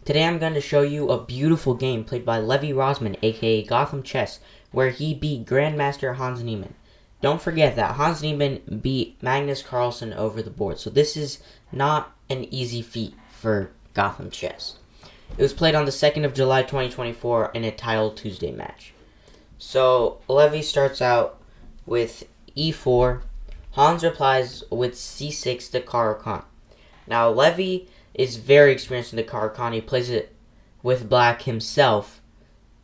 Today I'm going to show you a beautiful game played by Levi Rosman, aka GothamChess, where he beat Grandmaster Hans Neimann. Don't forget that Hans Neimann beat Magnus Carlsen over the board, so this is not an easy feat for GothamChess. It was played on the 2nd of July 2024 in a Tile Tuesday match. So Levi starts out with e4. Hans replies with c6 to Caro-Kann. Now Levi is very experienced in the Caro-Kann. He plays it with black himself,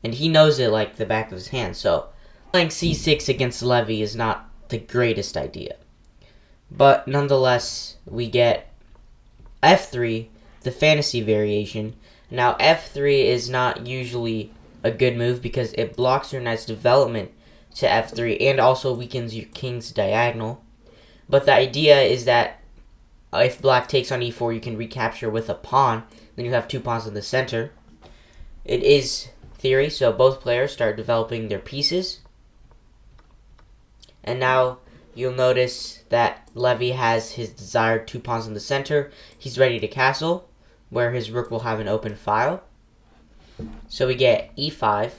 and he knows it like the back of his hand. So playing c6 against Levi is not the greatest idea. But nonetheless, we get f3, the fantasy variation. Now f3 is not usually a good move because it blocks your knight's development to f3 and also weakens your king's diagonal. But the idea is that if black takes on e4, you can recapture with a pawn. Then you have two pawns in the center. It is theory, so both players start developing their pieces. And now you'll notice that Levi has his desired two pawns in the center. He's ready to castle, where his rook will have an open file. So we get e5.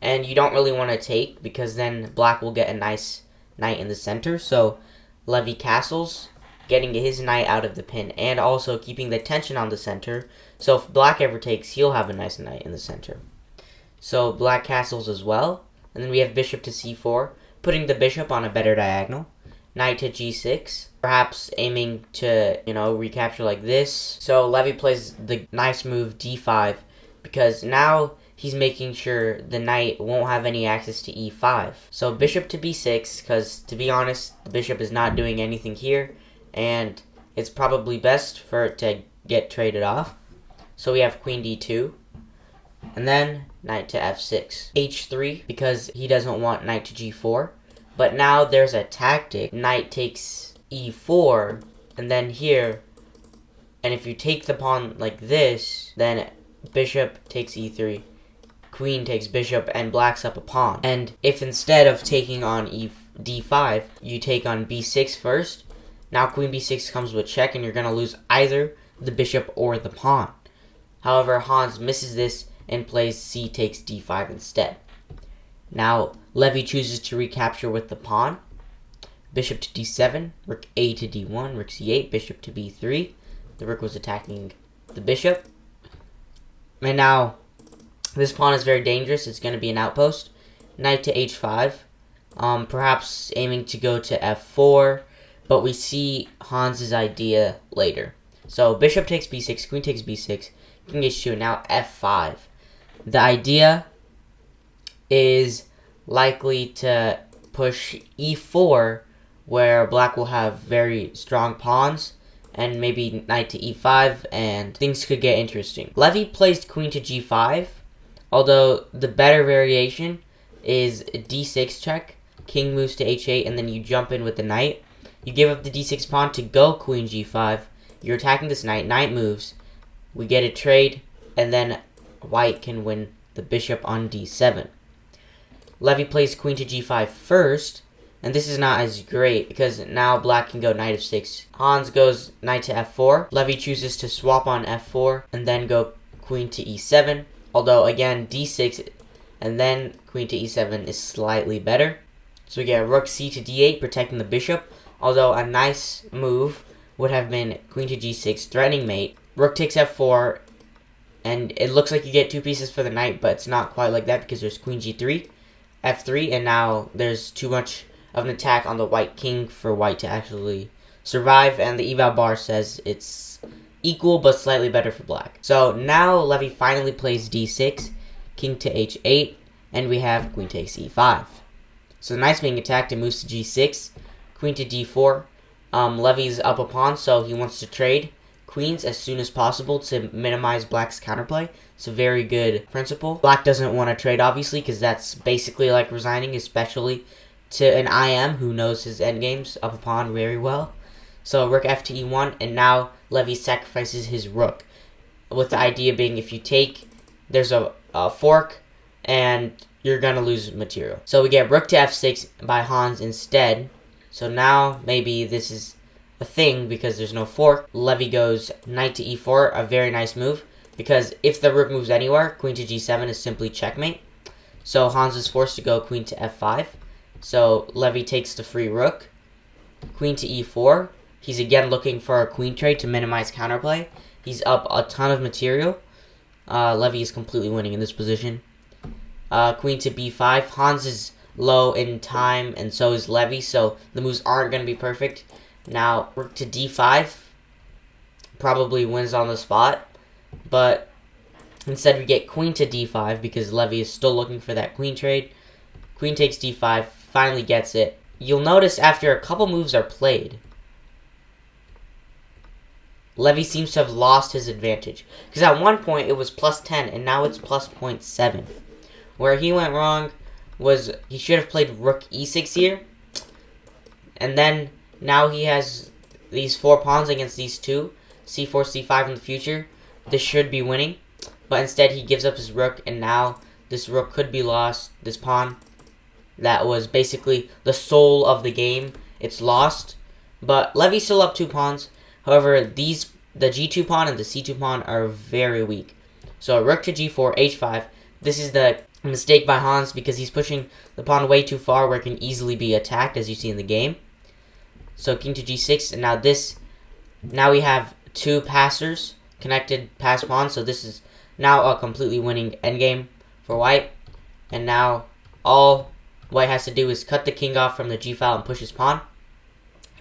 And you don't really want to take, because then black will get a nice knight in the center. So Levi castles, getting his knight out of the pin, and also keeping the tension on the center. So if black ever takes, he'll have a nice knight in the center. So black castles as well. And then we have bishop to c4, putting the bishop on a better diagonal. Knight to g6, perhaps aiming to, recapture like this. So Levi plays the nice move d5, because now he's making sure the knight won't have any access to e5. So bishop to b6, because to be honest, the bishop is not doing anything here, and it's probably best for it to get traded off. So we have queen d2, and then knight to f6. h3, because he doesn't want knight to g4. But now there's a tactic. Knight takes e4, and then here, and if you take the pawn like this, then bishop takes e3, queen takes bishop, and black's up a pawn. And if instead of taking on d5, you take on b6 first, now queen b6 comes with check, and you're going to lose either the bishop or the pawn. However, Hans misses this and plays c takes d5 instead. Now, Levi chooses to recapture with the pawn. Bishop to d7, rook a to d1, rook c8, bishop to b3. The rook was attacking the bishop. And now, this pawn is very dangerous. It's going to be an outpost. Knight to h5, perhaps aiming to go to f4. But we see Hans's idea later. So bishop takes b6, queen takes b6, king h2, now f5. The idea is likely to push e4, where black will have very strong pawns, and maybe knight to e5, and things could get interesting. Levi placed queen to g5, although the better variation is d6 check, king moves to h8, and then you jump in with the knight. You give up the d6 pawn to go queen g5. You're attacking this knight. Knight moves. We get a trade, and then white can win the bishop on d7. Levi plays queen to g5 first, and this is not as great because now black can go knight f6. Hans goes knight to f4. Levi chooses to swap on f4 and then go queen to e7. Although, again, d6 and then queen to e7 is slightly better. So we get rook c to d8, protecting the bishop. Although a nice move would have been queen to g6, threatening mate. Rook takes f4, and it looks like you get two pieces for the knight, but it's not quite like that because there's queen g3, f3, and now there's too much of an attack on the white king for white to actually survive, and the eval bar says it's equal but slightly better for black. So now Levi finally plays d6, king to h8, and we have queen takes e5. So the knight's being attacked and moves to g6. Queen to d4. Levi's up a pawn, so he wants to trade queens as soon as possible to minimize black's counterplay. It's a very good principle. Black doesn't want to trade, obviously, because that's basically like resigning, especially to an IM who knows his endgames up a pawn very well. So rook f to e1, and now Levi sacrifices his rook, with the idea being if you take, there's a fork, and you're going to lose material. So we get rook to f6 by Hans instead. So now maybe this is a thing because there's no fork. Levi goes knight to e4, a very nice move, because if the rook moves anywhere, queen to g7 is simply checkmate. So Hans is forced to go queen to f5. So Levy takes the free rook. Queen to e4. He's again looking for a queen trade to minimize counterplay. He's up a ton of material. Levy is completely winning in this position. Queen to b5. Hans is low in time, and so is Levy, so the moves aren't going to be perfect. Now, rook to d5 probably wins on the spot, but instead we get queen to d5 because Levy is still looking for that queen trade. Queen takes d5, finally gets it. You'll notice after a couple moves are played, Levy seems to have lost his advantage. Because at one point it was plus 10 and now it's plus 0.7. Where he went wrong was he should have played rook e6 here. And then now he has these 4 pawns against these 2. c4, c5 in the future. This should be winning. But instead he gives up his rook, and now this rook could be lost. This pawn that was basically the soul of the game, it's lost. But Levy's still up 2 pawns. However, the g2 pawn and the c2 pawn are very weak. So rook to g4, h5. This is the mistake by Hans because he's pushing the pawn way too far where it can easily be attacked, as you see in the game. So king to g6, and now we have 2 passers, connected pass pawns. So this is now a completely winning endgame for white. And now all white has to do is cut the king off from the g file and push his pawn.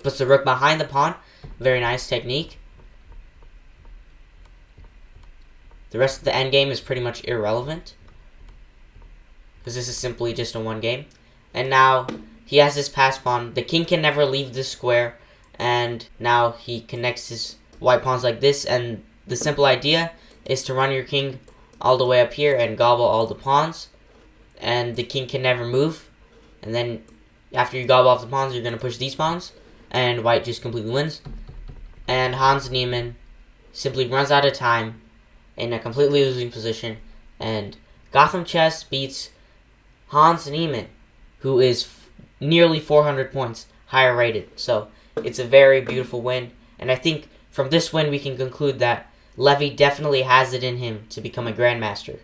Puts the rook behind the pawn. Very nice technique. The rest of the endgame is pretty much irrelevant, because this is simply just a 1 game. And now he has this pass pawn. The king can never leave this square. And now he connects his white pawns like this. And the simple idea is to run your king all the way up here and gobble all the pawns. And the king can never move. And then after you gobble off the pawns, you're going to push these pawns. And white just completely wins. And Hans Neimann simply runs out of time in a completely losing position. And GothamChess beats Hans Neimann, who is nearly 400 points higher rated. So it's a very beautiful win. And I think from this win we can conclude that Levy definitely has it in him to become a grandmaster.